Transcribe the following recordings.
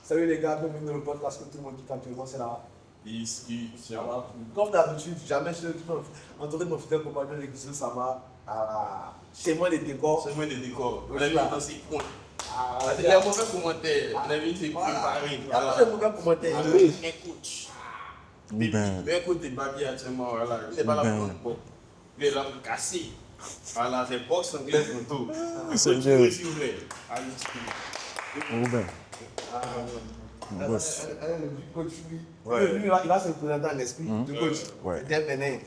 Salut les gars, bienvenue dans le podcast que tout le monde dit actuellement, c'est là. Discussion. Comme d'habitude, jamais je suis entouré de mon fidèle compagnon de Guizel Sama chez moi les décors. C'est moi des décors. On a vu Voilà. dans ces points. Il y a un mauvais commentaire. On a vu c'est préparé. Voilà. Il y a mauvais commentaire. Un coach. Ben. Mais un coach de Babi actuellement, voilà. Il n'est pas là pour le bon. Il est là pour casser. Voilà, c'est boxe anglaise pour tout. C'est Dieu. Dieu. S'il vous plaît. Allez, Ruben. Le Boss. coach, lui, Ouais. lui, il va se présenter en esprit. Le coach. Ouais. Bienvenue.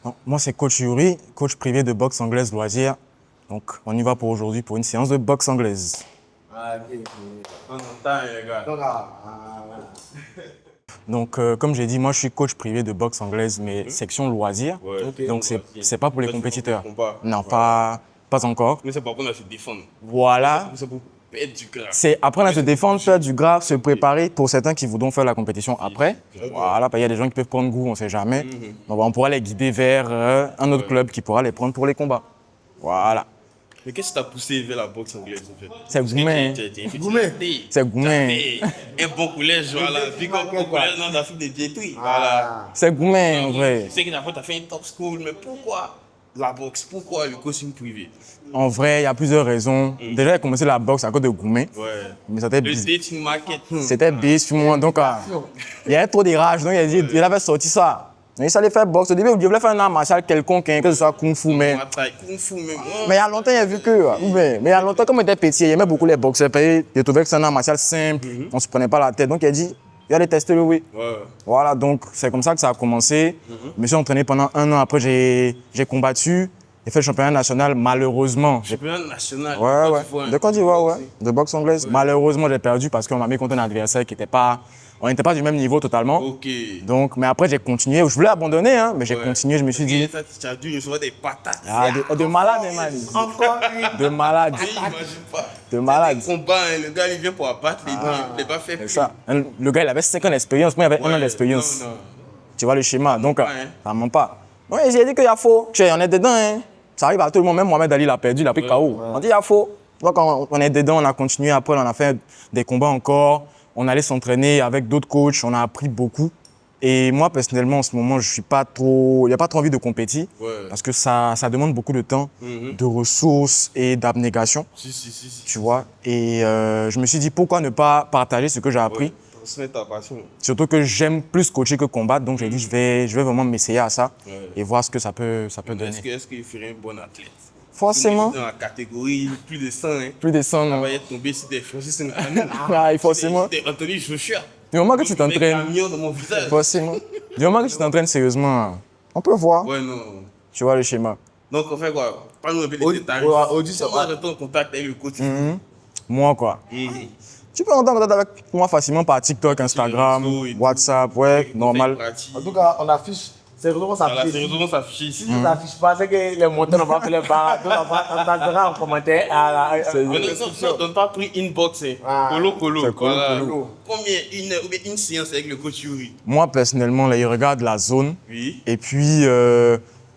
Donc, moi, c'est coach Yuri, coach privé de boxe anglaise loisir. Donc, on y va pour aujourd'hui pour une séance de boxe anglaise. Ah, ok. on entend, les gars. Donc, Donc, comme j'ai dit, moi, je suis coach privé de boxe anglaise, mais section loisir. Ouais. Ok. Donc, c'est pas pour les Toi, tu compétiteurs. fais des combats. Non, pas encore. Mais c'est pas pour nous se défendre. Voilà. C'est pour perdre du gras. C'est apprendre à se défendre, faire du gras, se préparer pour certains qui voudront faire la compétition après. Voilà, il y a des gens qui peuvent prendre goût, on ne sait jamais. Donc, on pourra les guider vers un autre club qui pourra les prendre pour les combats. Voilà. Mais qu'est-ce qui t'a poussé vers la boxe anglaise en fait? C'est Goumen. Goumen. C'est Goumen. Un bon collège, voilà. Puis comme bon collège dans l'Afrique de Pietri. Voilà. C'est Goumen, en vrai. Tu sais que d'abord, tu as fait une top school, mais pourquoi la boxe? Pourquoi le coaching privé? En vrai, il y a plusieurs raisons. Déjà, j'ai commencé la boxe à cause de Goumen. Ouais. Mais c'était Le bis. dating market. C'était bis sur moi. Donc, il y avait trop de rage. Donc, il avait sorti ça. Il s'allait faire boxe. Au début, il voulait faire un art martial quelconque, que ce soit kung fu. Mais Kung fu, même. il y a longtemps, il a vu que. Mais il y a longtemps, comme il était petit, il aimait beaucoup les boxeurs. Il trouvait que c'est un art martial simple. On ne se prenait pas la tête. Donc, il a dit, il allait tester le oui. Ouais. Voilà, donc c'est comme ça que ça a commencé. Je me suis entraîné pendant 1 an. Après, j'ai combattu. J'ai fait le championnat national, malheureusement. Championnat national. Ouais. De Côte d'Ivoire, ouais. De boxe anglaise. Malheureusement, j'ai perdu parce qu'on m'a mis contre un adversaire qui n'était pas. On n'était pas du même niveau totalement. Ok. Donc, mais après, j'ai continué. Je voulais abandonner, hein, mais j'ai continué. Je me suis dit. Tu as dû recevoir des patates. De malade, man. Encore De malade. J'imagine pas. De malade. Des combats, hein, le gars, il vient pour abattre les deux. Il n'est pas fait C'est plus. ça. Le gars, il avait 5 ans d'expérience. Moi, il avait 1 an d'expérience. Non. Tu vois le schéma. Donc, hein. ça ne ment pas. Oui, j'ai dit qu'il y a faux. Tu sais, on est dedans, hein. Ça arrive à tout le monde. Même Mohamed Ali l'a perdu, il a pris KO. On dit il y a faux. Donc, on est dedans, on a continué. Après, on a fait des combats encore. On allait s'entraîner avec d'autres coachs. On a appris beaucoup. Et moi, personnellement, en ce moment, je suis pas trop. Il n'y a pas trop envie de compétir. Ouais. Parce que ça demande beaucoup de temps, de ressources et d'abnégation. Si. Tu vois. Et je me suis dit, pourquoi ne pas partager ce que j'ai appris? Transmettre ta passion. Surtout que j'aime plus coacher que combattre. Donc, j'ai dit, je vais vraiment m'essayer à ça Ouais. et voir ce que ça peut donner. Est-ce qu'il ferait un bon athlète? Forcément. Dans la catégorie plus de 100, hein. Plus de 100, On non. va y tomber si t'es Francis Ngannou. Ah, forcément. Si t'es Anthony Joshua. Du moment que tu Un t'entraînes, camion dans mon visage. forcément. Du moment que tu t'entraînes sérieusement, on peut voir. Ouais, non. Tu vois le schéma. Donc, on fait quoi? Parle-nous un peu Au- des tarifs. ouais, Audi, ça Comment va. on reste en contact avec le coach? Moi, quoi. Tu peux entrer en contact avec moi facilement par TikTok, Instagram, réseaux et tout. WhatsApp, ouais, normal. En tout cas, on affiche. C'est vraiment ça. La saison s'affiche ici. Si tu n'affiches pas, c'est que les montants n'ont pas fait les barres. Donc, on t'entendra en commentaire. Donne pas pris inbox, hein. Ah. Colo. C'est colo, Voilà. colo. Combien ou bien une séance avec le coach Yuri? Moi, personnellement, là, il regarde la zone Oui. et puis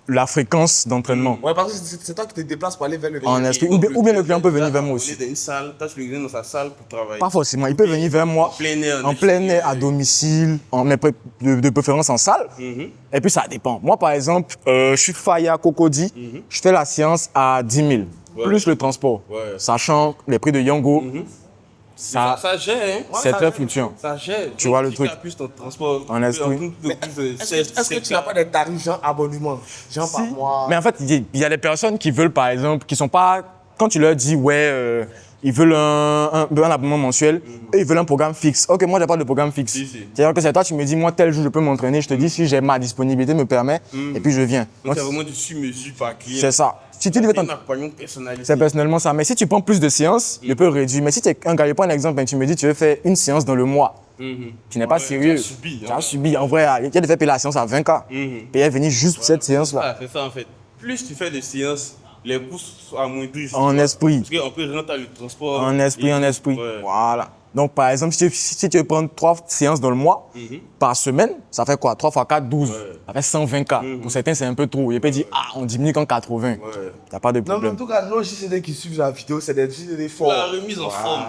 la fréquence d'entraînement. Ouais, parce que c'est toi qui te déplaces pour aller vers le En esprit. Ou bien le client peut venir vers moi aussi. Il est dans une salle, tâche le client dans sa salle pour travailler. Pas forcément. Il peut venir vers moi Plein air. en plein air, à domicile, de préférence en salle. Et puis ça dépend. Moi, par exemple, je suis Faya Cocody. Je fais la séance à 10 000, plus le transport. Ouais. Sachant les prix de Yango, Ça gère, hein. c'est très fluctuant. Ça gère. Tu vois le Si truc. as plus ton transport. En esprit. Est-ce que tu n'as pas des tarifs genre abonnement? Genre par mois? Mais en fait, il y a des personnes qui veulent, par exemple, qui sont pas. Quand tu leur dis, ouais, ils veulent un abonnement mensuel, eux, ils veulent un programme fixe. Ok, moi, j'ai pas de programme fixe. Si. C'est-à-dire que c'est toi, tu me dis, moi, tel jour, je peux m'entraîner. Je te dis si j'ai ma disponibilité me permet, et puis je viens. Donc, Donc, c'est vraiment du sur-mesure par client. c'est ça. Si tu veux C'est un accompagnement personnalisé. c'est personnellement ça. Mais si tu prends plus de séances, je peux réduire. Mais si tu es un gars, je prends un exemple, ben, tu me dis tu veux faire une séance dans le mois. Tu n'es pas sérieux. Tu as subi. Tu as subi. En vrai, il y a des fait payer la séance à 20K. Payer venir juste pour cette séance-là. Ah, c'est ça en fait. Plus tu fais de séances, les coûts sont amoindris. En esprit. Parce qu'on peut rentrer le transport. En esprit. Ouais. Voilà. Donc, par exemple, si tu veux prendre 3 séances dans le mois, par semaine, ça fait quoi? 3 x 4, 12. Ça fait 120K. Pour certains, c'est un peu trop. Il peut dire, on diminue qu'en 80. T'as pas de Non, mais en problème. tout cas, nos JCD qui suivent la vidéo, c'est des JCD forts. La remise en forme.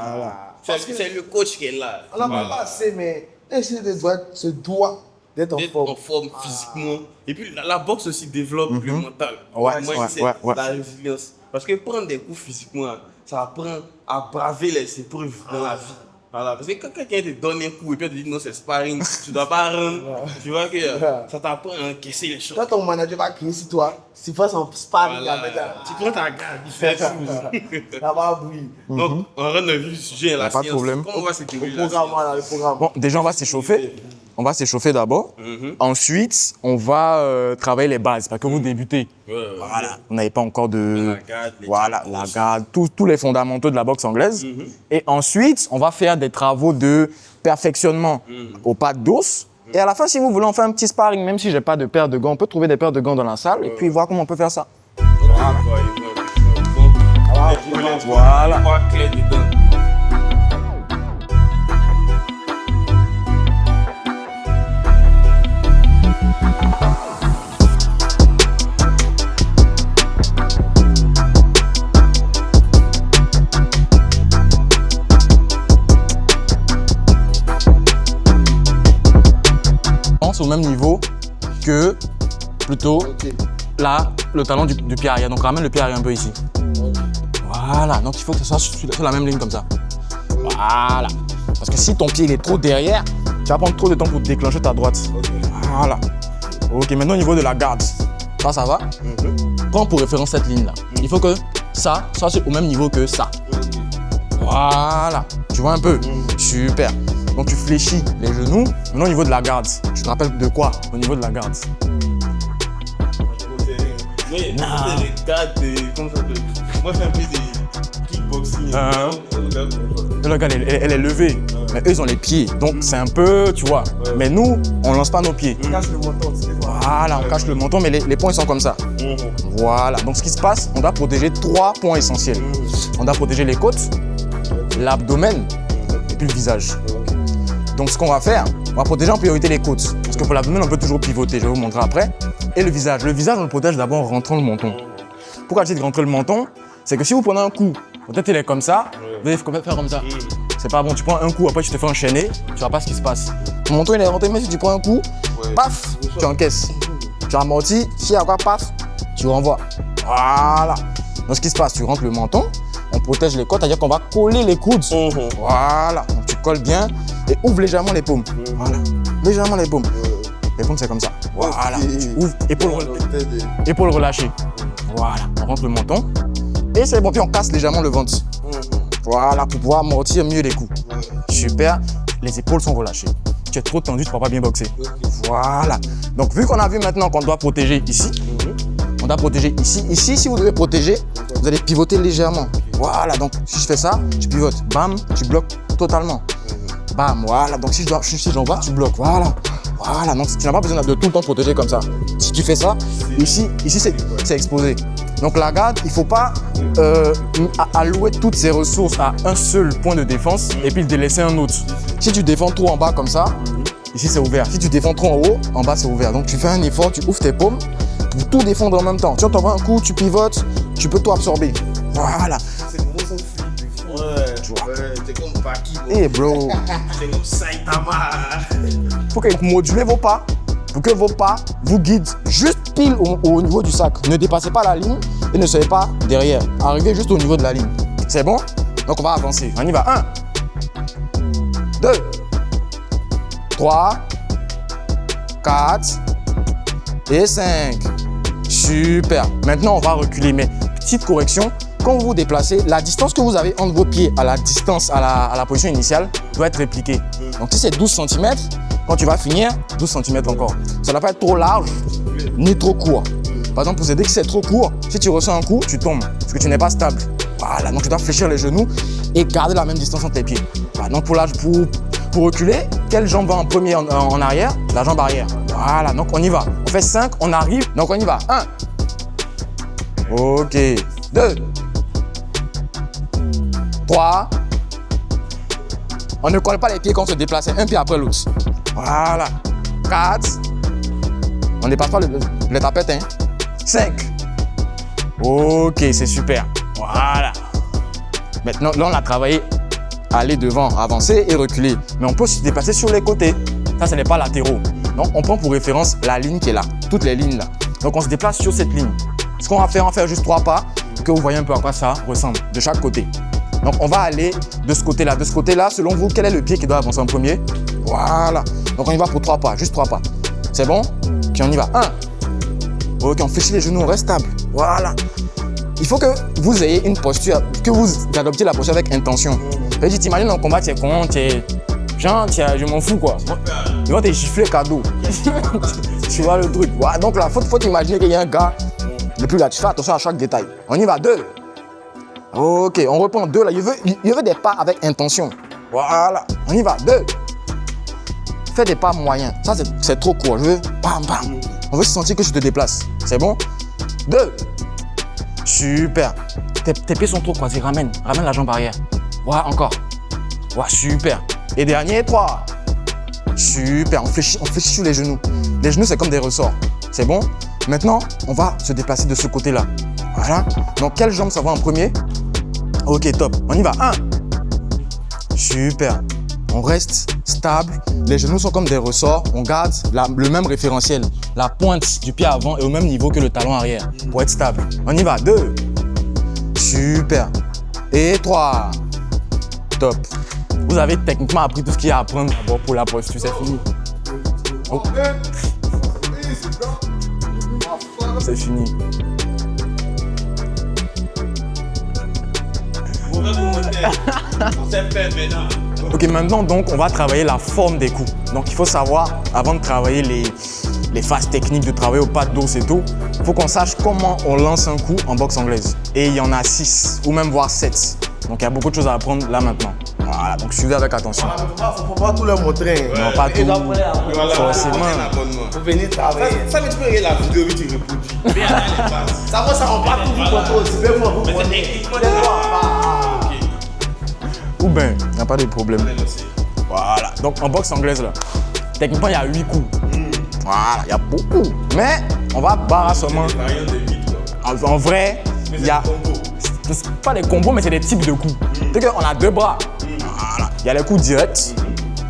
C'est le coach qui est là. On n'en parle pas assez, mais essayer de se doit d'être en D'être en forme. forme physiquement. Et puis la boxe aussi développe le mental. Ouais, Moi, ouais, c'est ouais. la résilience. Parce que prendre des coups physiquement, ça apprend à braver les épreuves dans la vie. Voilà. Parce que quand quelqu'un te donne un coup et puis te dit non, c'est sparring, tu dois pas rendre. Tu vois que ça t'apprend à encaisser les choses. Quand ton manager va crier sur toi, si tu fais son sparring Voilà. avec la... Tu prends ta garde, il fait fou. Ça va bouillir. Donc, on rentre dans le vif du sujet, la Pas de science. problème. Comment on va se dérouler Le la programme, science? voilà, le programme. Bon, déjà, on va s'échauffer. On va s'échauffer d'abord. Ensuite, on va travailler les bases parce que vous débutez. Voilà. Vous n'avez pas encore de... La garde, les Voilà, jambes, la garde, tous les fondamentaux de la boxe anglaise. Et ensuite, on va faire des travaux de perfectionnement au pas d'os. Et à la fin, si vous voulez, on fait un petit sparring, même si j'ai pas de paire de gants. On peut trouver des paires de gants dans la salle et puis voir comment on peut faire ça. Voilà. Trois clés dedans. Au même niveau que plutôt là, le talon du pied arrière. Donc ramène le pied arrière un peu ici. Voilà, donc il faut que ça soit sur la même ligne comme ça. Voilà. Parce que si ton pied il est trop derrière, tu vas prendre trop de temps pour déclencher ta droite. Voilà. Ok, maintenant au niveau de la garde, ça va. Prends pour référence cette ligne là. Il faut que ça soit au même niveau que ça. Voilà. Tu vois un peu? Super. Donc tu fléchis les genoux. Maintenant au niveau de la garde, tu te rappelles de quoi au niveau de la garde? Oui, c'est les gars de... Comment ça s'appelle? Moi, je fais un peu de kickboxing. Le gars, elle est levée. Mais eux, ils ont les pieds. Donc c'est un peu, tu vois. Mais nous, on lance pas nos pieds. On cache le menton, tu sais quoi. Voilà, on cache le menton, mais les points ils sont comme ça. Voilà. Donc ce qui se passe, on doit protéger 3 points essentiels. On doit protéger les côtes, l'abdomen et puis le visage. Donc ce qu'on va faire, on va protéger en priorité les côtes. Parce que pour l'abdomen, on peut toujours pivoter, je vais vous montrer après. Et le visage. Le visage, on le protège d'abord en rentrant le menton. Pourquoi je dis de rentrer le menton? C'est que si vous prenez un coup, peut-être il est comme ça, vous allez faire comme ça. C'est pas bon, tu prends un coup, après tu te fais enchaîner, tu vois pas ce qui se passe. Ton menton il est rentré, mais si tu prends un coup, paf, tu encaisses. Tu amortis, s'il y a quoi, paf, tu renvoies. Voilà. Donc ce qui se passe, tu rentres le menton, on protège les côtes, c'est-à-dire qu'on va coller les coudes. Voilà. Donc tu colles bien et ouvre légèrement les paumes. Voilà. Légèrement les paumes. Les paumes, c'est comme ça. Voilà. Tu ouvres, épaule relâchée. Voilà. On rentre le menton. Et c'est bon, puis on casse légèrement le ventre. Voilà, pour pouvoir amortir mieux les coups. Super. Les épaules sont relâchées. Tu es trop tendu, tu ne pourras pas bien boxer. Voilà. Donc, vu qu'on a vu maintenant qu'on doit protéger ici, on doit protéger ici. Ici, si vous devez protéger, vous allez pivoter légèrement. Voilà. Donc, si je fais ça, je pivote. Bam, tu bloques totalement. Bam, voilà. Donc, si j'envoie, tu bloques. Voilà. Voilà. Donc, tu n'as pas besoin de tout le temps protéger comme ça. Si tu fais ça, ici c'est exposé. Donc, la garde, il ne faut pas allouer toutes ses ressources à un seul point de défense et puis délaisser un autre. Si tu défends trop en bas comme ça, ici c'est ouvert. Si tu défends trop en haut, en bas c'est ouvert. Donc, tu fais un effort, tu ouvres tes paumes pour tout défendre en même temps. Si on t'envoie un coup, tu pivotes, tu peux tout absorber. Voilà. C'est comme ça, c'est comme Baki. Hey bro, C'est comme Saitama. faut que vous modulez vos pas pour que vos pas vous guident juste pile au niveau du sac. Ne dépassez pas la ligne et ne soyez pas derrière. Arrivez juste au niveau de la ligne. C'est bon? Donc on va avancer. On y va. 1, 2, 3, 4 et 5. Super. Maintenant, on va reculer. Mais petite correction, quand vous vous déplacez, la distance que vous avez entre vos pieds à la distance, à la position initiale, doit être répliquée. Donc si c'est 12 cm, quand tu vas finir, 12 cm encore. Ça ne doit pas être trop large ni trop court. Par exemple, pour aider que c'est trop court, si tu ressens un coup, tu tombes parce que tu n'es pas stable. Voilà, donc tu dois fléchir les genoux et garder la même distance entre tes pieds. Voilà, donc pour reculer, quelle jambe va en premier en arrière? La jambe arrière. Voilà, donc on y va. On fait 5, on arrive, donc on y va. 1. Ok. 2. 3. On ne colle pas les pieds quand on se déplace, un pied après l'autre. Voilà. 4. On ne dépasse pas les tapettes, hein. 5. Ok, c'est super. Voilà. Maintenant, là, on a travaillé aller devant, avancer et reculer. Mais on peut se déplacer sur les côtés. Ça, ce n'est pas latéraux. Donc, on prend pour référence la ligne qui est là, toutes les lignes là. Donc, on se déplace sur cette ligne. Ce qu'on va faire juste 3 pas, que vous voyez un peu à quoi ça ressemble, de chaque côté. Donc, on va aller de ce côté-là. De ce côté-là, selon vous, quel est le pied qui doit avancer en premier? Voilà. Donc, on y va pour 3 pas, juste 3 pas. C'est bon? Puis on y va. 1. Ok, on fléchit les genoux, on reste stable. Voilà. Il faut que vous ayez une posture, que vous adoptiez la posture avec intention. Tu t'imagines en combat, tu es con, genre, je m'en fous quoi. Ils vont te gifler cadeau. Tu vois le truc. Ouais, donc là, faut t'imaginer qu'il y a un gars. Depuis là, tu fais attention à chaque détail. On y va, 2. Ok, on reprend 2 là. Il veut des pas avec intention. Voilà. On y va, 2. Fais des pas moyens. Ça, c'est trop court. Je veux bam, bam. On veut sentir que je te déplace. C'est bon? 2. Super. Tes pieds sont trop croisés. Ramène la jambe arrière. Ouais, encore. Ouais, super. Et dernier, 3. Super. On fléchit sur les genoux. Les genoux, c'est comme des ressorts. C'est bon? Maintenant, on va se déplacer de ce côté-là. Voilà. Donc, quelle jambe ça va en premier? Ok, top. On y va. 1. Super. On reste stable. Les genoux sont comme des ressorts. On garde le même référentiel. La pointe du pied avant est au même niveau que le talon arrière pour être stable. On y va. 2. Super. Et 3. Top. Vous avez techniquement appris tout ce qu'il y a à apprendre d'abord pour la posture. C'est fini. Oh. C'est fini. Ok, maintenant donc on va travailler la forme des coups. Donc il faut savoir, avant de travailler les phases techniques, de travailler au pas de dos et tout, il faut qu'on sache comment on lance un coup en boxe anglaise. Et il y en a 6 ou même voire 7. Donc il y a beaucoup de choses à apprendre là maintenant. Voilà, donc suivez avec attention. Faut pas tout leur montrer. Non, pas tout. Forcément. Faut venir travailler. Ça veut dire que tu peux regarder la vidéo et tu reproduis. Ça va, ça on pas tout vous contrôle. C'est bien moi, vous prenez. Ou bien, il n'y a pas de problème. Voilà, donc en boxe anglaise là, techniquement il y a 8 coups. Voilà, il y a beaucoup. Mais on va barrer seulement. En vrai, il y a. C'est pas des combos, mais c'est des types de coups. C'est qu'on a 2 bras. Voilà. Il y a les coups directs,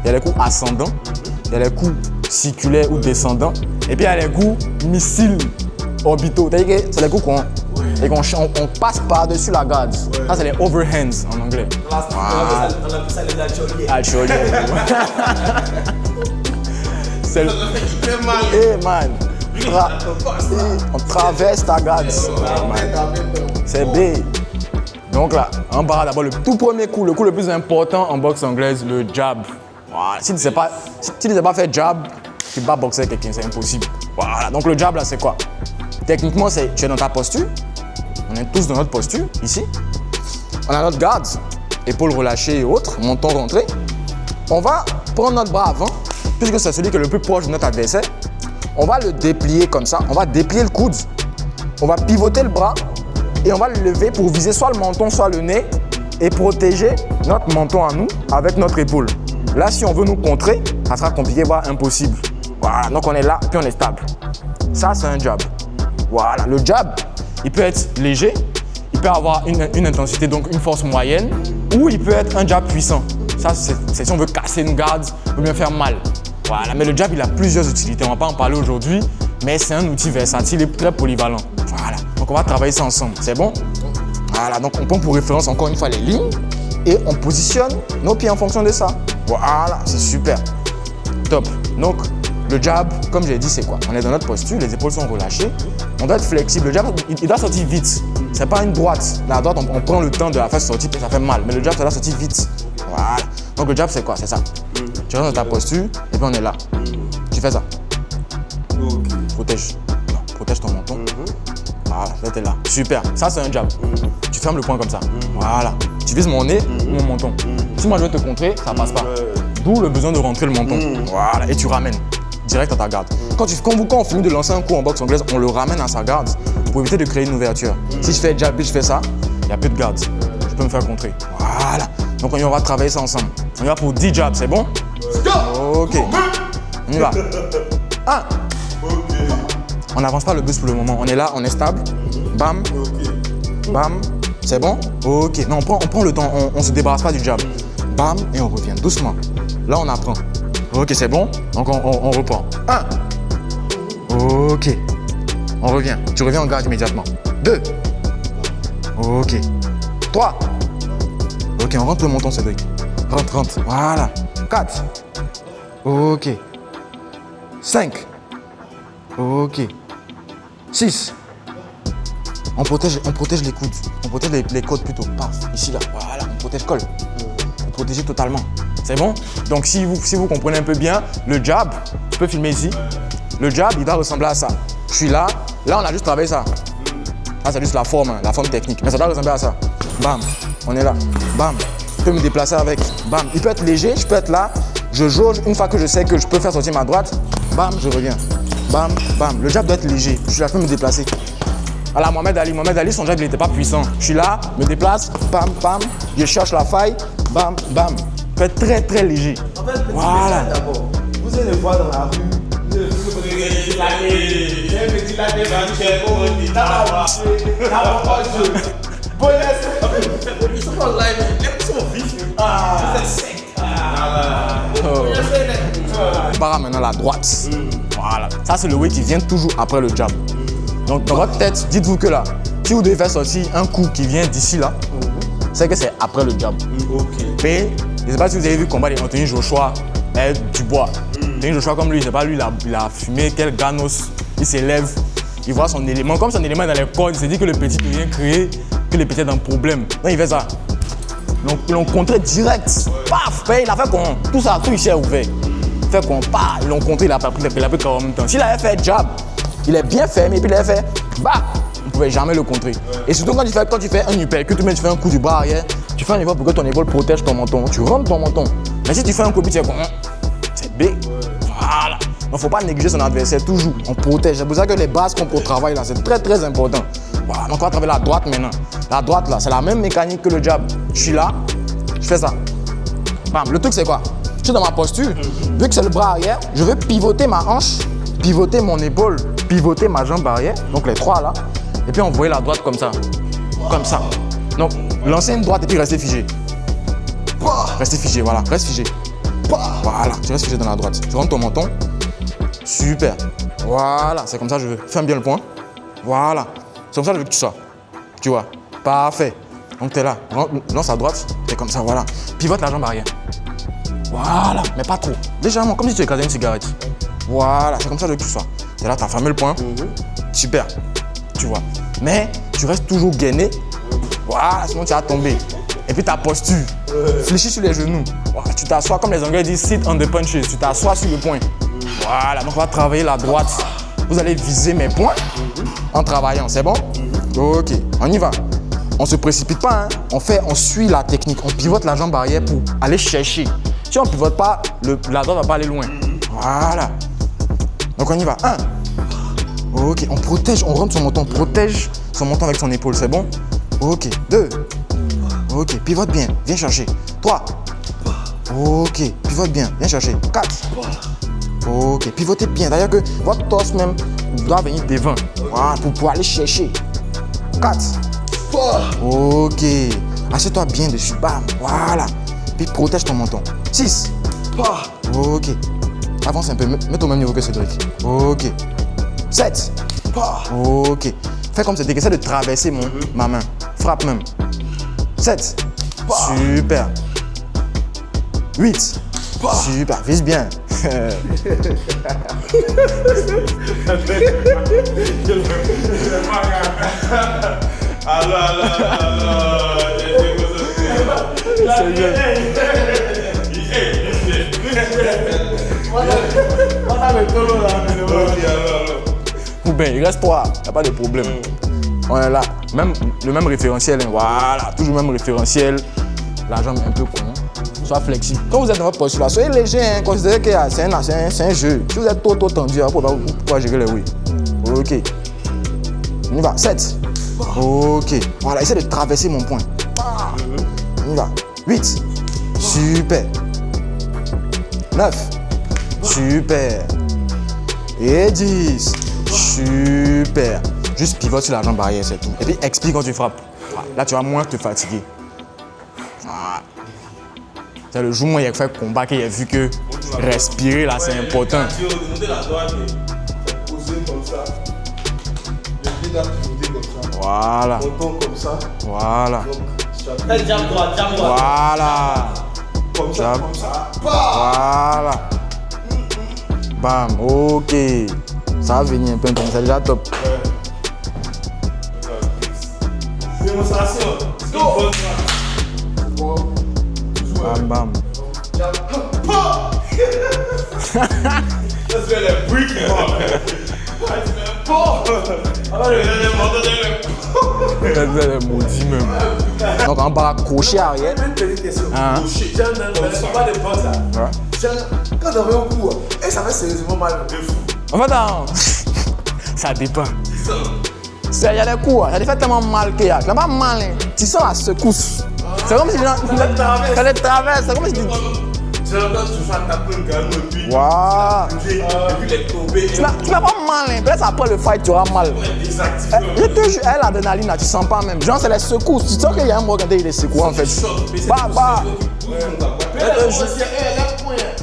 il y a les coups ascendants, il y a les coups circulaires ou descendants, et puis il y a les coups missiles orbitaux. C'est-à-dire que c'est les coups qu'on passe par-dessus la garde. Ça, c'est les overhands en anglais. On appelle ça les alcholiers. Alcholier. C'est le. Hey man, on traverse ta garde. C'est B. Donc là, on barre d'abord le tout premier coup, le coup le plus important en boxe anglaise, le jab. Voilà. Si tu ne sais pas faire jab, tu ne peux pas boxer quelqu'un, c'est impossible. Voilà, donc le jab là, c'est quoi? Techniquement, tu es dans ta posture. On est tous dans notre posture, ici. On a notre garde, épaules relâchées et autres, menton rentré. On va prendre notre bras avant, puisque c'est celui qui est le plus proche de notre adversaire. On va le déplier comme ça, on va déplier le coude. On va pivoter le bras et on va le lever pour viser soit le menton, soit le nez et protéger notre menton à nous avec notre épaule. Là, si on veut nous contrer, ça sera compliqué, voire impossible. Voilà, donc on est là, puis on est stable. Ça, c'est un jab. Voilà, le jab, il peut être léger, il peut avoir une intensité, donc une force moyenne, ou il peut être un jab puissant. Ça, c'est si on veut casser une garde ou bien faire mal. Voilà, mais le jab, il a plusieurs utilités. On ne va pas en parler aujourd'hui, mais c'est un outil versatile et très polyvalent. Voilà, donc on va travailler ça ensemble. C'est bon? Voilà, donc on prend pour référence encore une fois les lignes et on positionne nos pieds en fonction de ça. Voilà, c'est super. Top. Donc, le jab, comme j'ai dit, c'est quoi? On est dans notre posture, les épaules sont relâchées. On doit être flexible. Le jab, il doit sortir vite. C'est pas une droite. La droite, on prend le temps de la faire sortir et ça fait mal. Mais le jab, ça doit sortir vite. Voilà. Donc, le jab, c'est quoi? C'est ça. Tu rentres dans ta posture et puis on est là. Tu fais ça. Protège. Non, protège ton menton. Voilà, là, t'es là. Super. Ça, c'est un jab. Tu fermes le poing comme ça. Voilà. Tu vises mon nez ou mon menton. Si moi, je veux te contrer, ça passe pas. D'où le besoin de rentrer le menton. Voilà. Et tu ramènes direct à ta garde. Quand on finit de lancer un coup en boxe anglaise, on le ramène à sa garde pour éviter de créer une ouverture. Si je fais jab, je fais ça, il n'y a plus de garde. Je peux me faire contrer. Voilà. Donc on va travailler ça ensemble. On y va pour 10 jabs, c'est bon? Ok. On y va. 1. On n'avance pas le bus pour le moment. On est là, on est stable. Bam. Bam. C'est bon? Ok. Mais on prend le temps, on ne se débarrasse pas du jab. Bam, et on revient doucement. Là, on apprend. Ok, c'est bon. Donc, on reprend. 1. Ok. On revient. Tu reviens en garde immédiatement. 2. Ok. 3. Ok, on rentre le montant, Cédric. Rentre. Voilà. 4. Ok. 5. Ok. 6. On protège les coudes. On protège les côtes plutôt. Paf, ici, là. Voilà, on protège col. Vous protégez totalement. C'est bon? Donc, si vous comprenez un peu bien, le jab, tu peux filmer ici. Le jab, il doit ressembler à ça. Je suis là. Là, on a juste travaillé ça. Là, c'est juste la forme technique. Mais ça doit ressembler à ça. Bam, on est là. Bam, je peux me déplacer avec. Bam, il peut être léger, je peux être là. Je jauge. Une fois que je sais que je peux faire sortir ma droite, bam, je reviens. Bam, bam. Le jab doit être léger. Je suis là, je peux me déplacer. À la Mohamed Ali, son jab, il n'était pas puissant. Je suis là, me déplace, bam, bam. Je cherche la faille, bam, bam. Il peut être très, très léger. En fait, voilà. D'abord, vous allez le voir dans la rue. Bara maintenant la droite. Voilà. Ça, c'est le way qui vient toujours après le jab. Donc, dans votre tête, dites-vous que là, si vous devez faire sortir un coup qui vient d'ici là, c'est que c'est après le jab. Mais, je ne sais pas si vous avez vu le combat d'Anthony Joshua Dubois. Anthony Joshua, comme lui, c'est pas lui, il a fumé quel ganos. Il s'élève, il voit son élément. Comme son élément est dans les cordes, il s'est dit que le petit peut rien créer, que le petit est dans le problème. Donc, il fait ça. Donc, ils l'ont contré direct. Paf, il a fait comment? Tout ça, tout ici est ouvert. Il fait qu'on part, ils l'ont contré, il a pris en même temps. S'il avait fait jab, il est bien fermé, puis il avait fait bah, on ne pouvait jamais le contrer. Et surtout quand tu fais un uppercut, tu fais un coup du bras arrière, tu fais un effort pour que ton épaule protège ton menton. Tu rentres ton menton. Mais si tu fais un coup, tu sais comment? C'est B. Voilà. Donc il ne faut pas négliger son adversaire, toujours. On protège. C'est pour ça que les bases qu'on travaille là, c'est très très important. Voilà. Donc on va travailler la droite maintenant. La droite là, c'est la même mécanique que le jab. Je suis là, je fais ça. Bam. Le truc c'est quoi? Je suis dans ma posture. Vu que c'est le bras arrière, je veux pivoter ma hanche, pivoter mon épaule, pivoter ma jambe arrière, donc les trois là, et puis envoyer la droite comme ça. Comme ça. Donc, lancer une droite et puis rester figé. Rester figé, voilà, reste figé. Voilà, tu restes figé dans la droite. Tu rentres ton menton. Super. Voilà, c'est comme ça que je veux. Ferme bien le point. Voilà. C'est comme ça que je veux que tu sois. Tu vois. Parfait. Donc, tu es là. Lance à droite. Tu es comme ça, voilà. Pivote la jambe arrière. Voilà, mais pas trop. Légèrement, comme si tu écrasais une cigarette. Voilà, c'est comme ça que tu sois. Tu es là, tu as fermé le point. Super. Tu vois. Mais tu restes toujours gainé. Voilà, sinon tu vas tomber. Et puis ta posture. Fléchis sur les genoux. Voilà, tu t'assois, comme les Anglais disent, sit on the punches. Tu t'assois sur le point. Voilà, donc on va travailler la droite. Vous allez viser mes points en travaillant, c'est bon? Ok, on y va. On ne se précipite pas, hein. On suit la technique. On pivote la jambe arrière pour aller chercher. Si on ne pivote pas, la droite ne va pas aller loin. Voilà. Donc on y va. 1. Ok, on protège, on rentre son menton. On protège son menton avec son épaule, c'est bon? Ok. 2. Ok, pivote bien. Viens chercher. 3. Ok, pivote bien. Viens chercher. 4. Ok, pivotez bien. D'ailleurs que votre torse même doit venir devant. Voilà, pour aller chercher. 4. Ok. Assieds-toi bien dessus. Bam. Voilà. Puis protège ton menton. 6. Ok. Avance un peu. Mets au même niveau que Cédric. Ok. 7. Ok. Fais comme Cédric. Essaie de traverser ma main. Frappe même. 7. Super. 8. Super. Vise bien. Ou bien, il reste 3, il n'y a pas de problème. On est là, le même référentiel, hein. Voilà, toujours le même référentiel. La jambe un peu con, sois flexible. Quand vous êtes dans votre posture là, soyez léger, hein. Considérez que c'est un jeu. Si vous êtes trop tendu, vous pouvez gérer les oui. Ok. On y va, 7. Ok. Voilà, essaie de traverser mon point. On y va. 8. Super. 9. Super. Et 10. Super. Juste pivote sur la jambe arrière, c'est tout. Et puis explique quand tu frappes. Là, tu vas moins te fatiguer. C'est le jour où il y a fait combat qu'il a vu que respirer là c'est important. Tu veux remonter la droite et Poser comme ça. Le pied doit pivoter comme ça. Voilà. Menton comme ça. Voilà. Donc, tu appuies. Fais jab droit, jab droit. Voilà. Comme ça, Jab. comme ça. Bah! Voilà. Bam. Ok. Ça va venir un peu, c'est déjà top. démonstration. Go. Bon. Toujours. Bam bam. Jab. Bah! That's where the breaking up. C'est maudit même. Donc on va accrocher arrière. Même une petite question. Hein? Genre, dans le combat de boxe là. Ouais. Genre, quand on fait un coup, et ça fait sérieusement mal. De fou. En fait, ça dépend. Il y a des coups, ça fait tellement mal qu'il y a. C'est pas mal, hein. Tu sens la secousse. C'est comme si ça les traverse. C'est comme si J'ai l'impression que tu vas taper un galon et puis waouh. et puis les tomber. Tu n'as pas mal, hein. Peut-être après le fight, tu auras mal. Je te jure, l'adrénaline, là, tu sens pas même. Genre, c'est les secousses. Tu sens qu'il y a un mot quand il est secoué en fait. Bah.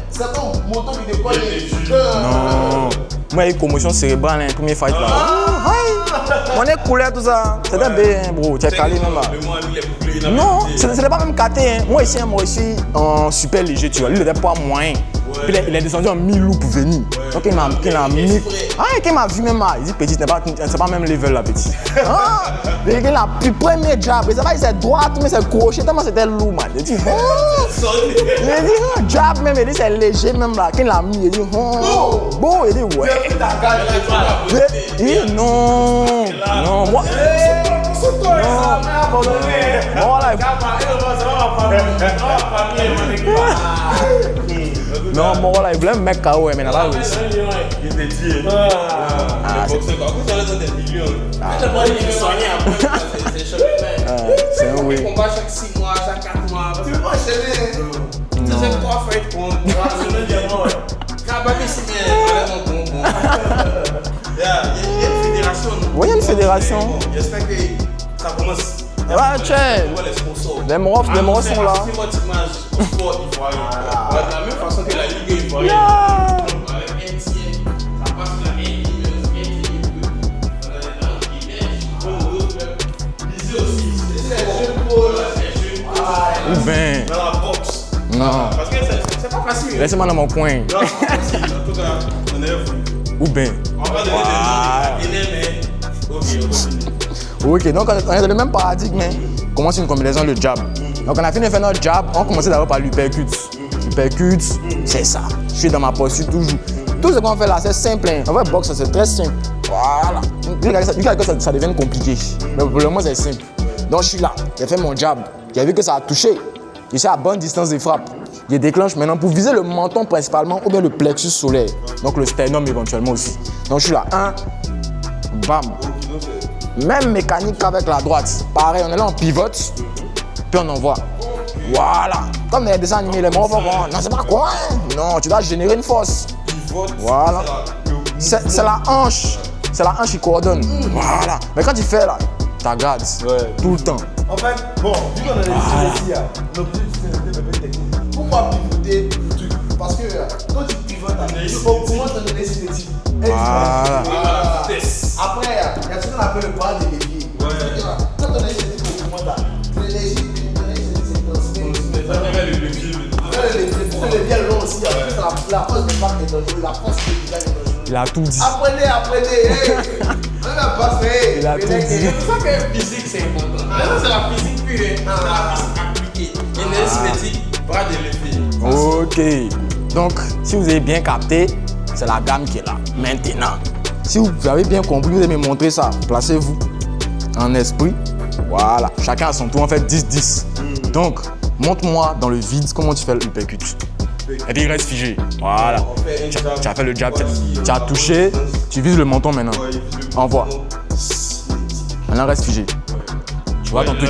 C'est ton moto qui décolle. Non. Moi, il y a eu commotion cérébrale, hein, premier fight là. On est coulé, tout ça. C'était bien, bro. Tu es calé même là. Le mois, lui, il est bouclé. Non, ce n'est pas même caté. Hein. Moi, ici, moi, je suis en super léger, tu vois. Lui, il était pas moyen. Puis il est descendu en 1000 loups pour venir. Donc, il m'a mis. Ah, il m'a vu même là. Il dit, petit, c'est pas même level là, petit. Ah, il a pris le premier jab. Et ça va, il s'est droit, mais c'est crochet. Tellement c'était lourd, man. Il dit, oh. Il dit, jab même. Il dit, c'est léger même là. Qu'il l'a mis, il dit, oh. Bon, il dit, ouais. Il dit, non. Non, moi. Non, bon voilà, il voulait me mettre KO, mais il n'a pas réussi. Il était tué. Les boxeurs, quand vous allez dans des millions. C'est un oui. On combat chaque 6 mois, chaque 4 mois. Tu veux pas enchaîner? C'est 3 fights pour 3 semaines. Kabaki, c'est bien. Vraiment bon. Il y a une fédération. Oui, il y a une fédération. J'espère que ça commence. Ouais, tiens. Les morofs sont là. C'est votre image au sport ivoirien. De la même façon que la Ligue ivoirienne. Avec NTN, ça passe la NTN, Ou bien. dans la boxe. Non. Parce que c'est pas facile. Laissez-moi dans mon coin. Non, c'est pas facile. En tout cas, on est fou. Ou bien. On va donner des noms, mais ok, on continue. Ok, donc on est dans le même paradigme. Hein. On commence une combinaison de jab. Donc on a fini de faire notre jab, on commençait d'abord par l'uppercut. L'uppercut, c'est ça. Je suis dans ma posture toujours. Tout ce qu'on fait là, c'est simple. Hein. En vrai, boxe, c'est très simple. Voilà. Jusqu'à que ça devienne compliqué. Mais pour le moment, c'est simple. Donc je suis là, j'ai fait mon jab. J'ai vu que ça a touché. Je suis à bonne distance de frappe. Je déclenche maintenant pour viser le menton principalement ou bien le plexus solaire. Donc le sternum éventuellement aussi. Donc je suis là, 1, bam. Même mécanique qu'avec la droite. Pareil, on est là, on pivote, puis on envoie. Voilà. Comme dans les dessins animés, les morts vont voir. Non, c'est pas quoi. Hein? Non, tu dois générer une force. Voilà. C'est la hanche. C'est la hanche qui coordonne. Voilà. Mais quand tu fais là, tu gardes tout le temps. En fait, bon, vu qu'on a des ici, l'objectif c'est de développer une technique. Pourquoi pivoter le truc? Parce que quand tu pivotes, tu augmentes ton énergie. Voilà. Après, il y a ce qu'on appelle le bras de levier. Quand ton énergie augmente, l'énergie s'est transmise. Après, le levier long aussi, la force de marque est dangereuse, la force de visage est dangereuse. Il a tout dit. Apprenez. On a passé. Il a tout dit. C'est pour ça que la physique c'est important. Maintenant c'est la physique pure, c'est la physique appliquée. Énergétique, bras de levier. Ok. Donc, si vous avez bien capté, c'est la gamme qui est là. Maintenant, si vous avez bien compris, vous allez me montrer ça. Placez-vous en esprit. Voilà. Chacun à son tour, on fait 10-10. Donc, montre-moi dans le vide comment tu fais l'uppercut. Et puis il reste figé. Voilà. Tu as fait le jab, tu as touché, tu vises le menton maintenant. Envoie. Maintenant reste figé. Tu vois ton truc.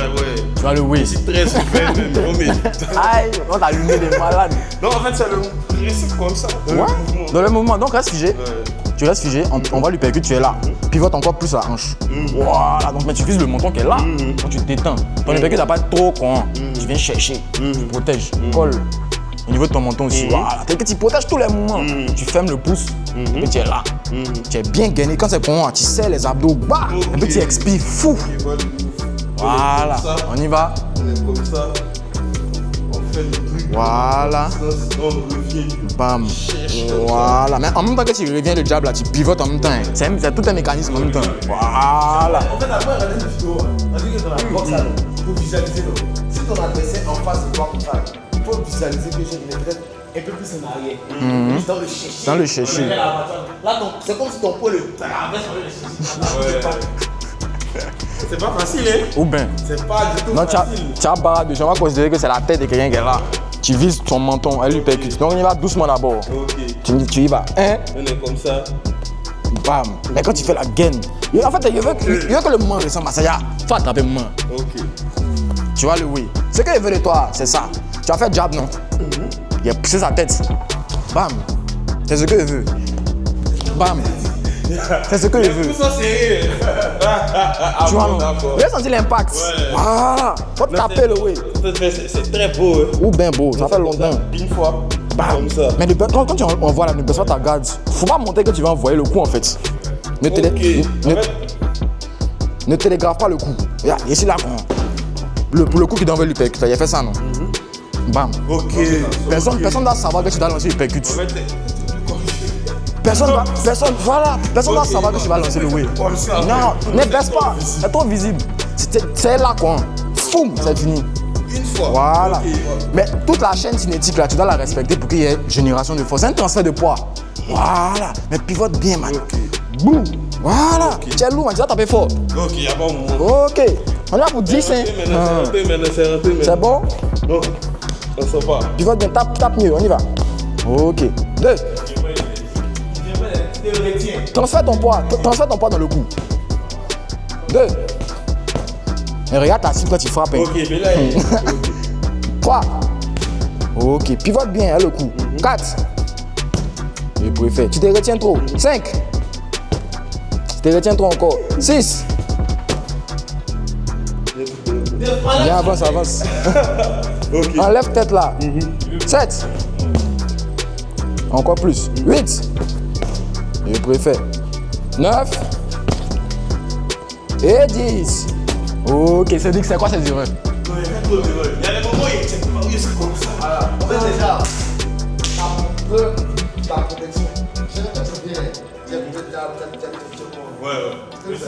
Tu vois le oui. C'est très super, mais. Aïe, on t'a allumé des malades. Non, en fait, c'est le principe comme ça. Dans le mouvement. Donc reste figé. Tu restes figé, on voit l'uppercut, tu es là. Pivote encore plus la hanche. Voilà, donc mais tu vises le menton qui est là. Donc tu te détends. Ton uppercut n'a pas être trop grand. Tu viens chercher. Tu protèges. Colle. au niveau de ton menton aussi. Voilà, tel que tu protèges tous les mouvements. Tu fermes le pouce, et puis tu es là. Tu es bien gainé. Quand c'est con, tu serres les abdos, bah, et puis tu expires fou. Voilà, on y va. On est comme ça. On fait le truc. Voilà. On revient. Bam. Voilà. Mais en même temps que tu reviens le jab là, tu pivotes en même temps. C'est tout un mécanisme en même temps. Voilà. En fait, après, regardez une vidéo. On dit que dans la boxe, là, pour visualiser, si ton adversaire en face de toi comme ça, il faut visualiser que je vais peut-être un peu plus en arrière. Dans le chercher. Dans le chercher. Là, c'est comme si ton poing le traverse dans le chercher. C'est pas facile, hein? Ou bien. C'est pas du tout Non, facile. tu as barre de jambes, on va considérer que c'est la tête de quelqu'un qui est là. Tu vises ton menton, elle lui percute. Donc on y va doucement d'abord. Ok. Tu y vas. Un, On est comme ça. bam. Mais quand tu fais la gaine, en fait, il veut que le moment ressemble à ça. Il faut attraper le moment. Ok. Tu vois le oui. Ce qu'il veut de toi, c'est ça. Tu as fait jab, non? Il a poussé sa tête. Bam. C'est ce qu'il veut. Bam. C'est ce qu'il veut. Tout ça, c'est. Tu vois, non? d'accord. Vous avez senti l'impact? Ouais. Voilà. Faut taper le oui. C'est très beau, hein? Ou bien beau, ça fait longtemps. Une fois. Bam. Comme ça. Mais quand tu envoies là, ne baisse pas ta garde. Faut pas monter que tu vas envoyer le coup en fait. Ne, Ok. ne télégraphe pas le coup. Regarde, ici là, pour le coup qui donne l'uppercut, il a fait ça non? Bam. Ok. Personne doit savoir que tu dois lancer l'uppercut. En fait, Personne doit savoir que tu vas lancer le way. Non, ne baisse pas. C'est trop visible. C'est là quoi. Foum, c'est fini. une fois. Voilà. Ok. Mais toute la chaîne cinétique là, tu dois la respecter pour qu'il y ait génération de force. C'est un transfert de poids. Voilà. Mais pivote bien, man. Boum. Voilà. Tu es lourd, man. Tu vas taper fort. Ok, il n'y a pas de moment. Ok. On est là pour 10, hein. C'est rentré. C'est bon? Non, on sent pas. Pivote bien, tape mieux, on y va. Ok. 2. Transfère ton poids dans le cou. 2. Et regarde ta cible quand tu frappes. Ok, mais là, il est. 3. Ok, pivote bien, hein, le coup. 4. Je préfère. Tu te retiens trop. 5. Tu te retiens trop encore. 6. Viens, avance. Ok. Enlève tête là. 7. Encore plus. 8. Je préfère. 9. Et 10. Ok, c'est dit que c'est quoi ces erreurs? Il y a des moments où il est comme ça. En fait, déjà, ta protection. Je sais pas si c'est bien. Ouais. Mais si,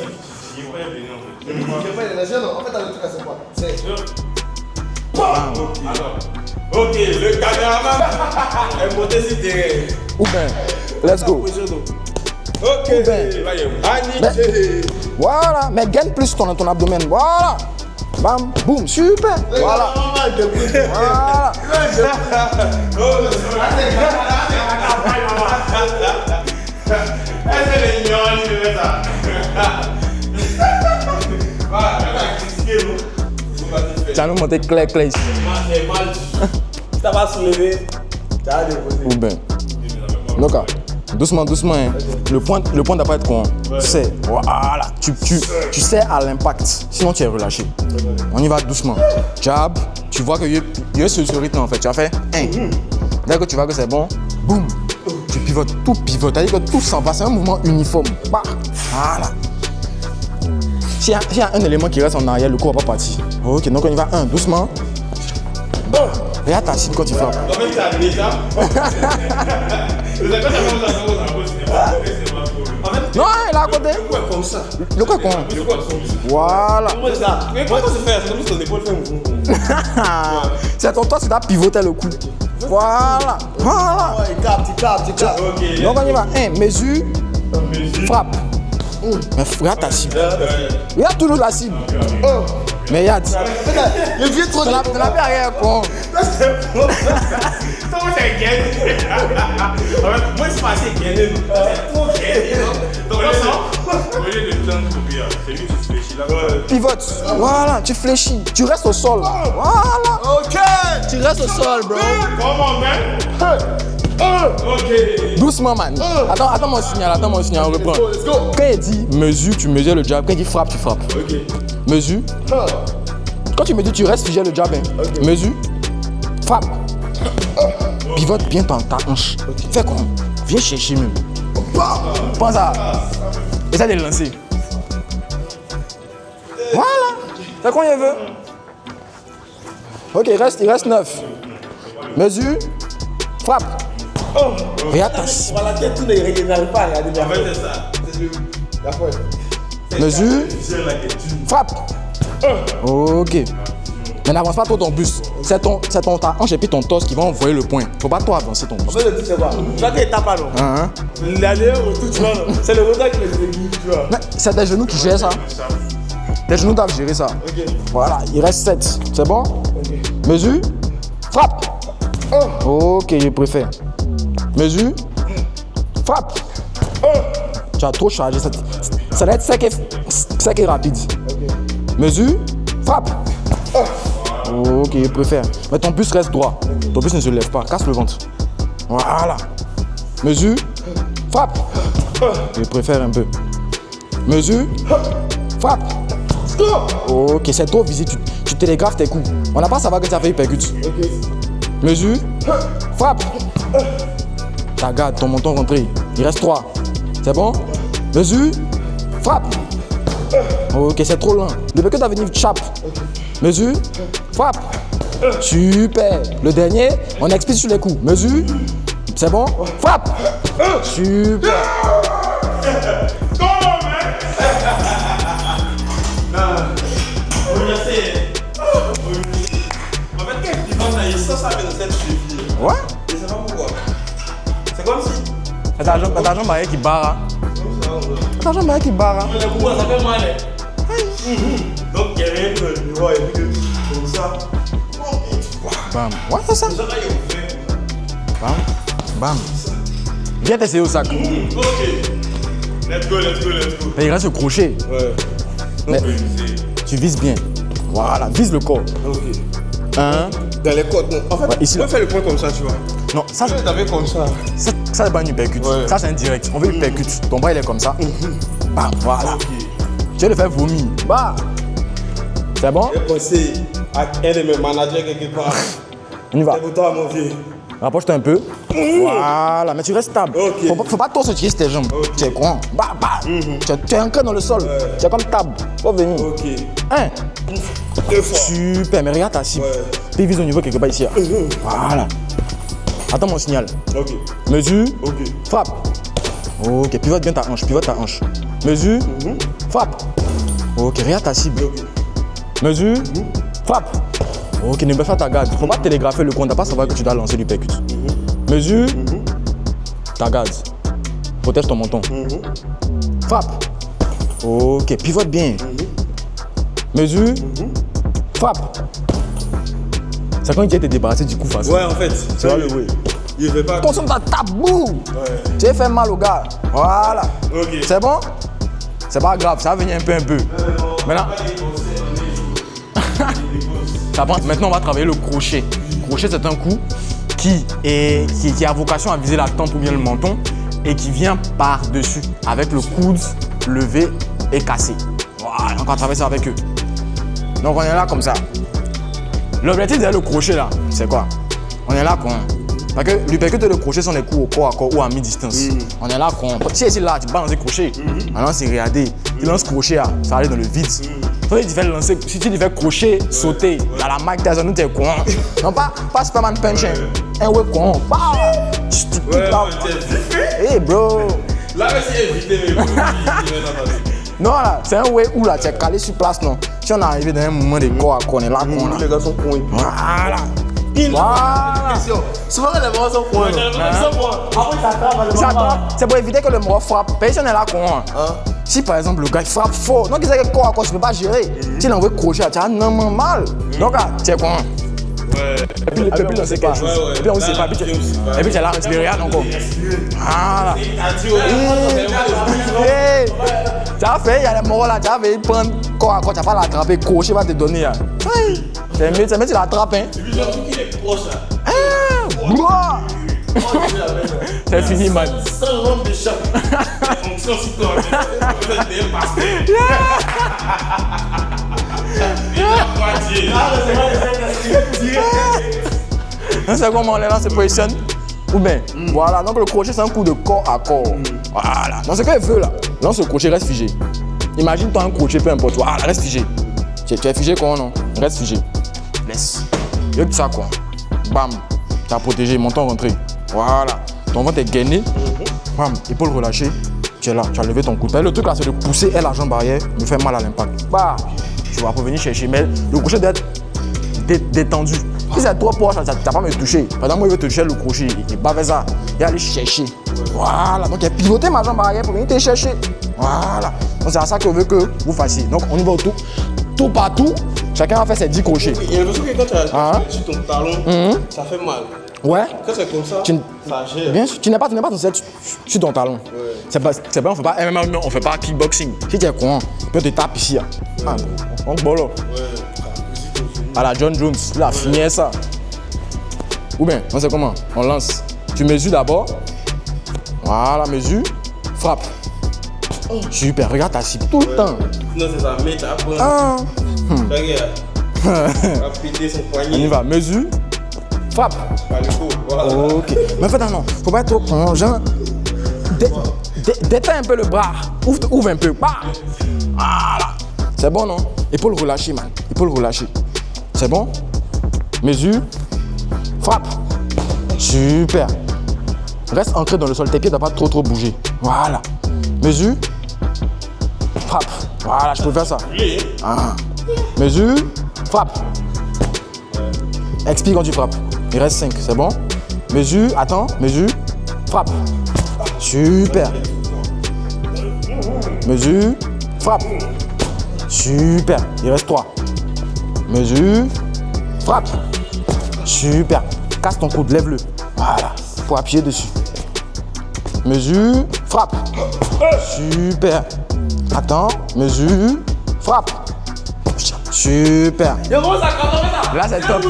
il est pas bien en fait. J'ai pas les jeunes, en fait, dans le truc, c'est quoi? C'est. Ok, le caméraman est monté sur terrain. Ou bien, let's go. Ok, là il est magnifique. Voilà, mais gagne plus ton abdomen. Voilà. Bam, boum, super. Voilà. Voilà. Tu as nous monté clair ici. Si t'as pas soulevé, t'as déposé. Ou bien. Donc, doucement, hein. Le point doit pas être con. C'est, voilà. Tu sais à l'impact. Sinon, tu es relâché. On y va doucement. Jab. Tu vois qu'il y a ce rythme en fait. Tu as fait 1. Dès que tu vois que c'est bon, boum. Tu pivotes, tout pivote. C'est-à-dire que tout s'en va. C'est un mouvement uniforme. Bah. Voilà. S'il y a un élément qui reste en arrière, le coup va pas partir. Ok, donc on y va 1, doucement. Regarde ta cible quand tu frappes. En fait, t'as déjà. Non, il est à côté. Comme ça. Le quoi con? Voilà. Mais comment se faire? C'est comme si ton épaule fait un mouvement. C'est ton toi, tu dois pivoter le coup. Voilà. Voilà. Il capte. Ok. Donc on y va. 1, mesure, frappe. Mais regarde ta cible. Regarde toujours la cible. Mais regarde. Le vieux trop Tu n'as plus rien con. Comment c'est gagné? Moi, c'est pas assez gagné. C'est trop gagné. Donc, au lieu de tendre le pied, c'est lui qui se fléchit là. Pivote. Voilà, tu fléchis. Tu restes au sol. Voilà. Ok. Tu restes au sol, bro. Comment, man? Ok. Doucement, man. Attends mon signal, on reprend. Let's go. Quand il dit mesure, tu mesures le jab. Quand il dit frappe, tu frappes. Ok. Mesure. Quand tu mesures, tu restes figé le jab. Hein. Mesure. Frappe. Pivote bien ta hanche. Fais quoi? Viens chercher même. Pense à. Essaie de le lancer. Voilà. Fais quoi il veut. Ok, il reste 9. Mesure. Frappe. Regarde ta cible. Voilà, la tête tourne et il n'arrive pas à regarder bien. En fait, c'est ça. C'est le. D'accord. Mesure. Frappe. Ok. Mais n'avance pas trop ton bus. C'est ta hanche et puis ton torse qui va envoyer le point. Faut pas trop avancer ton bus. En fait, le truc, c'est quoi? Tu vois qu'il tape pas, non? La dernière retour, tu vois, c'est le retard qui me déguise, tu vois. Mais c'est tes genoux qui gèrent ça. Tes genoux doivent gérer ça. Ok. Voilà, il reste 7. C'est bon? Ok. Mesure. Frappe. Ok, je préfère. Mesure. Frappe. Tu as trop chargé. Ça doit être sec et rapide. Ok. Mesure. Frappe. Ok, je préfère. Mais ton bus reste droit. Ton bus ne se lève pas. Casse le ventre. Voilà. Mesure. Frappe. Je préfère un peu. Mesure. Frappe. Ok, c'est trop visé. Tu télégraphes tes coups. On n'a pas à savoir que tu as fait hypercute. Ok. Mesure. Frappe. Ta garde, ton menton rentré. Il reste 3. C'est bon? Mesure. Frappe. Ok, c'est trop loin. Le que tu as venu chape. Mesure. Frappe. Super. Le dernier, on explicite sur les coups. Mesure. C'est bon? Frappe. Super. Ouais? Je sais pas pourquoi. C'est comme si. C'est ta jambe arrière qui barre. Ta jambe arrière qui barre. Mais pourquoi ça fait mal? Donc il y a rien de miroir et puis comme ça. Bam. Ouais, c'est ça. Ça va y ouvrir. Bam. Bam. Viens t'essayer au sac. Ok. Let's go. Mais il reste le crochet. Ouais. Mais- Donc, c'est. Tu vises bien. Voilà, vise le corps. Ok. 1. Dans les côtes, non. En fait, Ouais, ici, on peut faire le point comme ça, tu vois. Non, ça, Tu t'avais comme ça. ça c'est pas une uppercut. Ouais. Ça, c'est un direct. On veut une uppercut. Ton bras, il est comme ça. Bam, voilà. Ok. Tu vas le faire vomir. Bah. C'est bon? J'ai pensé à un de mes managers quelque part. On y va. C'est pour toi, mon vieux. Rapproche-toi un peu. Voilà, mais tu restes stable. Ok. Faut pas trop se tirer sur tes jambes. Ok. Tu es con. Bah, bah. Tu es ancré dans le sol. Ouais. Tu es comme table. Faut venir. Ok. 1. 2 fois. Super, mais regarde ta cible. Ouais. Puis vise au niveau quelque part ici. Là. Voilà. Attends mon signal. Ok. Mesure. Ok. Frappe. Ok, pivote bien ta hanche. Mesure. Frappe. Ok, regarde ta cible. Ok. Mesure. Frappe. Ok, ne me fais pas ta garde. Faut pas télégrapher le compte, t'as pas savoir que tu dois lancer du percute. Mesure. Ta garde. Protège ton menton. Frappe. Ok, pivote bien. Mesure. Frappe. C'est quand il était débarrassé du coup facile. Ouais, en fait. Tu vois le way. Il fait pas. Consomme ta tabou. Ouais. Tu as fait mal au gars. Voilà. Ok. C'est bon? C'est pas grave, ça va venir un peu. Maintenant, maintenant, on va travailler le crochet. Le crochet, c'est un coup qui a vocation à viser la tempe ou bien le menton et qui vient par-dessus avec le coude levé et cassé. Voilà, on va travailler ça avec eux. Donc, on est là comme ça. L'objectif derrière le crochet, là, c'est quoi? On est là parce que l'uppercut et le crochet sont des coups au corps à corps ou à mi-distance. On est là si là, tu balances le crochet, maintenant c'est regarder. Tu lances crochet, là, ça va aller dans le vide. Si tu fais crochet, sauter, dans la Mike Tyson, t'es con. Non, pas Superman Punch, un ouais con. Ouais, Hey bro. là, c'est évité, mais Non, là, c'est un way où là, tu es calé sur place, non. Si on est arrivé dans un moment de corps à corps, on est là, con là. les gars sont cons. Voilà. Voilà. Souvent, les morts sont coins. C'est pour éviter que le mort frappe. Personne n'est là con. Si par exemple le gars il frappe fort, donc il sait que corps à corps, tu peux pas gérer. Si il envoie crochet, tu as normalement mal. Donc tu es con. Ouais. Et puis on sait quelque chose. Et puis on sait pas. Et puis tu es là, tu regardes encore. Voilà. Tu as fait, il y a les morts là, tu as fait prendre corps à corps, tu n'as pas l'attraper, crochet va te donner. C'est mieux, tu l'attrapes. Et puis, j'ai l'impression qu'il est proche là. C'est fini, man. Sans l'homme de chat. Fonction sur toi. Vous êtes des pasteurs. C'est comment les gens se positionnent. Ou bien, voilà. Donc le crochet, c'est un coup de corps à corps. Voilà. Donc ce qu'elle veut là, lance le crochet, reste figé. Imagine-toi un crochet, peu importe. Voilà, reste figé. Tu es figé comment non? Reste figé. Laisse. Y'a que ça quoi. Bam. Tu as protégé, menton rentré. Voilà. Ton ventre est gainé. Bam. Épaule relâchée. Tu es là, tu as levé ton coude. Le truc là, c'est de pousser la jambe arrière, me faire mal à l'impact. Bah, tu vas revenir chercher. Mais le crochet doit être détendu. Si c'est trop proche, tu n'as pas me toucher. Par exemple, moi, il veut te toucher le crochet. Il va vers ça. Il va aller chercher. Voilà. Donc, il a pivoté ma jambe arrière pour venir te chercher. Voilà. Donc, c'est à ça que je veux que vous fassiez. Donc, on y va au tout partout. Chacun a fait ses 10 crochets. Il y a l'impression que quand tu as sur ton talon, ça fait mal. Ouais. Quand c'est comme ça, ça gère. Bien sûr, tu n'es pas ton set sur ton talon. Ouais. C'est pas, on fait pas MMA, on fait pas kickboxing. Si tu es courant, tu te tapes ici. On bolo. Ouais. À la John Jones, il a fini ça. Ou bien, on sait comment? On lance. Tu mesures d'abord. Voilà, mesure. Frappe. Oh. Super, regarde ta cible tout le temps. Non, c'est ça, mais tu apprends. Regarde. On va péter son poignet. On y va, mesure. Frappe. Voilà. Ok. Mais en fait, non, faut pas être trop con. Genre, détends un peu le bras. Ouvre un peu. Bah. Voilà. C'est bon, non? Épaule relâchée, man. Épaule relâchée. C'est bon? Mesure. Frappe. Super. Reste ancré dans le sol. Tes pieds ne doivent pas trop bouger. Voilà. Mesure. Frappe. Voilà, je peux faire ça. Mesure. Frappe. Expire quand tu frappes. Il reste 5, c'est bon? Mesure, attends, mesure, frappe. Super. Mesure, frappe. Super. Il reste 3. Mesure, frappe. Super. Casse ton coude, lève-le. Voilà. Pour appuyer dessus. Mesure, frappe. Super. Attends, mesure, frappe. Super. Là, c'est top.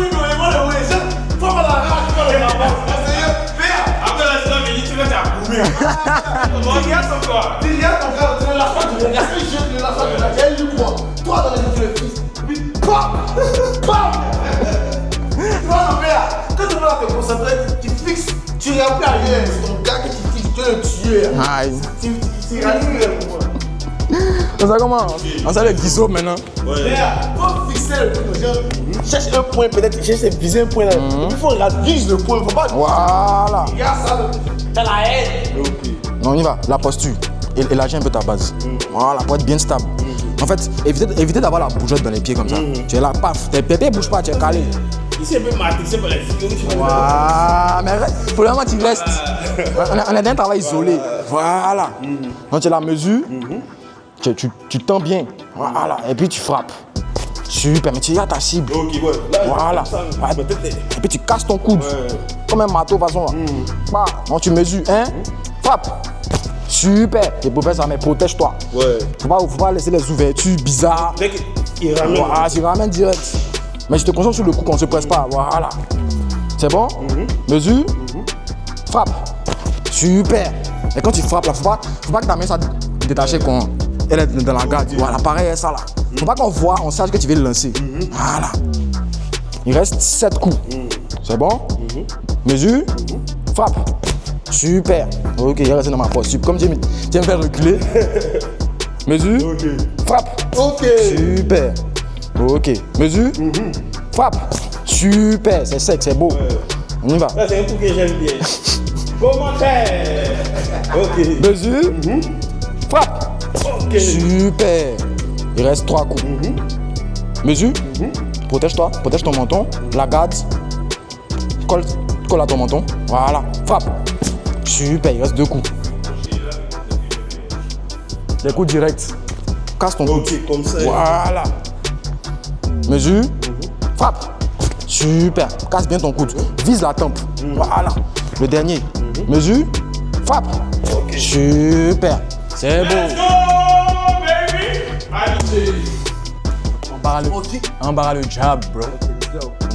Tu regardes plus à rien, c'est ton gars qui te fixe, tu es le tueur. Tu réalises moi. On sait comment? On sait le guiseau maintenant. Ouais. Faut fixer le point. Cherche un point, peut-être, cherche viser un point là. Il faut vise le point, faut pas. Voilà. Regarde ça, t'as la haine. On y va, la posture. Élargis un peu ta base. Voilà, pour être bien stable. En fait, évitez d'avoir la bougeotte dans les pieds comme ça. Tu es là, paf, tes pieds bougent pas, tu es calé. Ici, un peu matrixé par les figures. Voilà, mais pour le moment, tu restes. On est dans un travail isolé. Voilà. Donc, tu as la mesure. Tu tends bien. Voilà. Et puis, tu frappes. Super, mais tu as ta cible. Ok, ouais. Là, voilà. Et puis, tu casses ton coude. Comme un marteau, de toute façon. Donc, tu mesures. Frappe. Super. Tu peux faire ça, mais protège-toi. Ouais. Faut pas laisser les ouvertures bizarres. Il ramène. Voilà, tu ramènes direct. Mais je te concentre sur le coup qu'on ne se presse pas. Voilà. C'est bon? Mesure. Frappe. Super. Et quand tu frappes, là, faut pas que ta main soit détachée quand elle est dans la garde. Voilà, pareil, ça là. Faut pas qu'on voit, on sache que tu veux le lancer. Voilà. Il reste 7 coups. C'est bon? Mesure. Frappe. Super. Ok, il reste dans ma posture. Comme tu me fais reculer. Mesure. Frappe. Ok. Super. Ok. Mesure. Frappe. Super. C'est sec, c'est beau. On y va. Ça, c'est un coup que j'aime bien. Commentaire. Ok. Mesure. Frappe. Ok. Super. Il reste 3 coups. Mesure. Protège-toi. Protège ton menton. La garde. Colle à ton menton. Voilà. Frappe. Super. Il reste 2 coups. Des coups directs. Casse ton coude. Ok, comme ça. Voilà. Mesure. Frappe. Super. Casse bien ton coude. Vise la tempe. Voilà. Le dernier. Mesure. Frappe. Okay. Super. C'est beau. Let's go, baby. Allez. Embarras le jab, bro.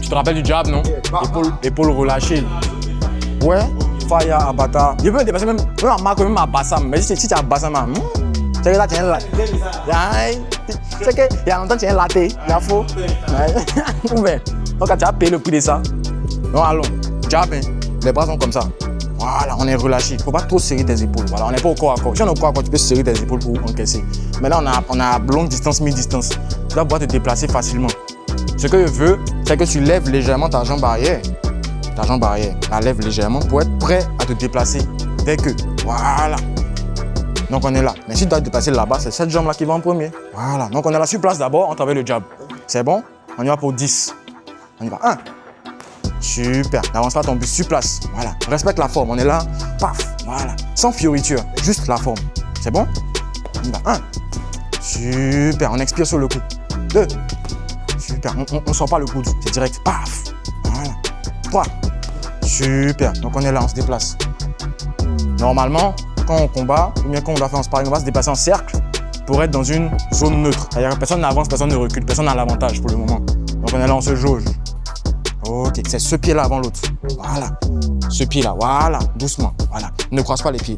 Tu te rappelles du jab, non? Épaule relâchée. Ouais. Fire, abata. Je peux dépasser même en marque, même à Bassam. Mais si tu as Bassam, c'est que là, tu es là. C'est qu'il y a longtemps, tu es laté. Il y a faux. Ou bien, donc quand tu as payé le prix de ça, Non, allons. Jab, hein. Les bras sont comme ça. Voilà, on est relâché. Il ne faut pas trop serrer tes épaules. Voilà, on n'est pas au corps à corps. Si on est au corps à corps, tu peux serrer tes épaules pour encaisser. Mais là, on a longue distance, mi-distance. Tu vas pouvoir te déplacer facilement. Ce que je veux, c'est que tu lèves légèrement ta jambe arrière. Ta jambe arrière, la lève légèrement pour être prêt à te déplacer dès que. Voilà. Donc on est là. Mais si tu dois te déplacer là-bas, c'est cette jambe-là qui va en premier. Voilà. Donc on est là sur place d'abord, on travaille le jab. C'est bon? On y va pour 10. On y va. 1. Super. N'avance pas ton but sur place. Voilà. Respecte la forme. On est là. Paf. Voilà. Sans fioriture. Juste la forme. C'est bon? On y va. 1. Super. On expire sur le coup. 2. Super. On ne sort pas le coude. C'est direct. Paf. Voilà. 3. Super. Donc on est là. On se déplace. Normalement, quand on combat, ou bien quand on doit faire un sparring, on va se déplacer en cercle pour être dans une zone neutre. C'est-à-dire que personne n'avance, personne ne recule, personne n'a l'avantage pour le moment. Donc on est là, on se jauge. Ok, c'est ce pied-là avant l'autre. Voilà. Ce pied-là, voilà. Doucement, voilà. Ne croise pas les pieds.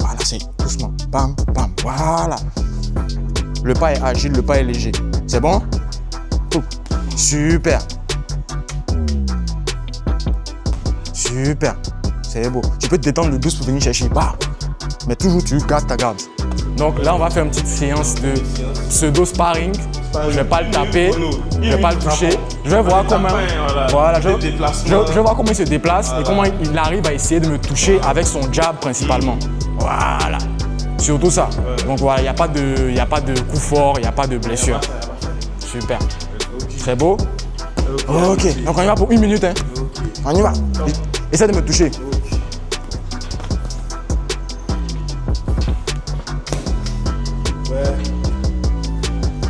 Voilà, c'est doucement. Bam, bam, voilà. Le pas est agile, le pas est léger. C'est bon? Super. Super. C'est beau. Tu peux te détendre le douce pour venir chercher. Bah. Mais toujours tu gardes ta garde. Donc là, on va faire une petite séance de pseudo-sparring. Je ne vais pas le taper, je ne vais pas le toucher. Je vais voir comment, voilà, je vais voir comment il se déplace et comment il arrive à essayer de me toucher avec son jab principalement. Voilà. Surtout ça. Donc voilà, il n'y a pas de coup fort, il n'y a pas de blessure. Super. C'est beau? Ok. Donc on y va pour 1 minute. Hein. On y va. Essaie de me toucher.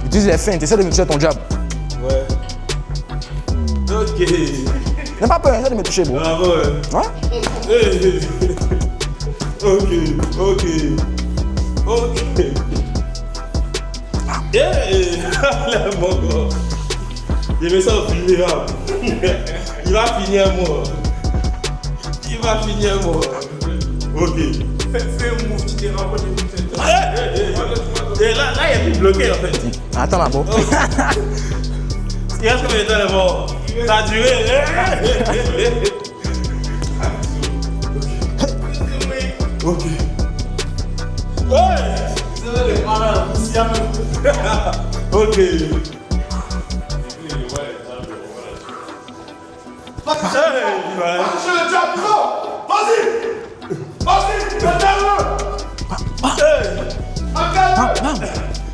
Utilise les feintes, essaie de me toucher ton jab. Ouais. Ok. N'aie pas peur, essaie de me toucher, bro. Ah ouais. Ouais? Ok. Yeah. Mon gars. J'ai mis ça au vulnérable. Il va finir mort. Ok. Fais un move, tu t'es rapproché de cette. Là, il est bloqué en fait. Attends là, bro. Il reste combien de temps d'abord? Ça a duré. Ok. Ouais. Ok. le jab, vas-y, attends-le.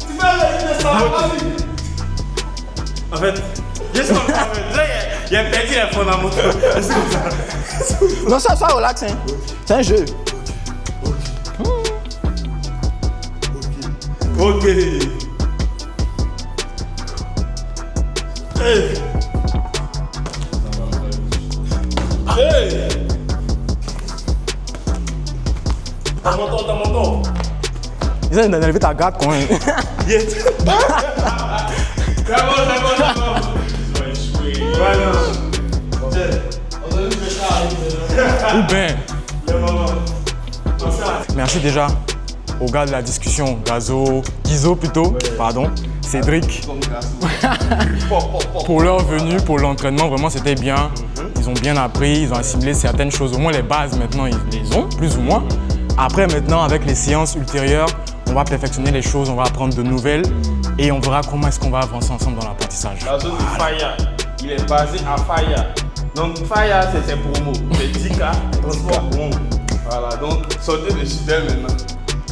Tu vas aller ça, vas-y. En fait, juste comme ça, là, il a perdu les fondamentaux. Non, ça relax, hein. C'est un jeu. Ok. Hey. T'as mon temps. Essaie d'enlever ta garde quand même. Yes. C'est bon. Ou bien. Merci déjà aux gars de la discussion, Gizo plutôt, pardon, Cédric, pour leur venue, pour l'entraînement, vraiment c'était bien. Ils ont bien appris, ils ont assimilé certaines choses, au moins les bases maintenant ils les ont, plus ou moins. Après maintenant avec les séances ultérieures, on va perfectionner les choses, on va apprendre de nouvelles et on verra comment est-ce qu'on va avancer ensemble dans l'apprentissage. La zone de Faya, il est basé à Faya. Donc Faya c'est ses promos, c'est 10K, transport bon. Voilà, donc sortez de chez elle maintenant.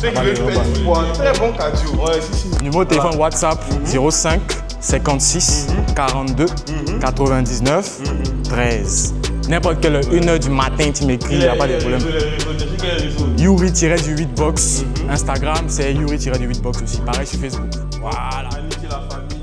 Ceux qui veulent faire du poids, très bon cardio. Ouais, si. Numéro de téléphone WhatsApp 05 56 42 99 13. N'importe quelle heure, 1h du matin, tu m'écris, il n'y a pas de problème. Yuri-du-8box. Instagram, c'est Yuri-du-8box aussi. Pareil sur Facebook. Voilà. Amitié la famille.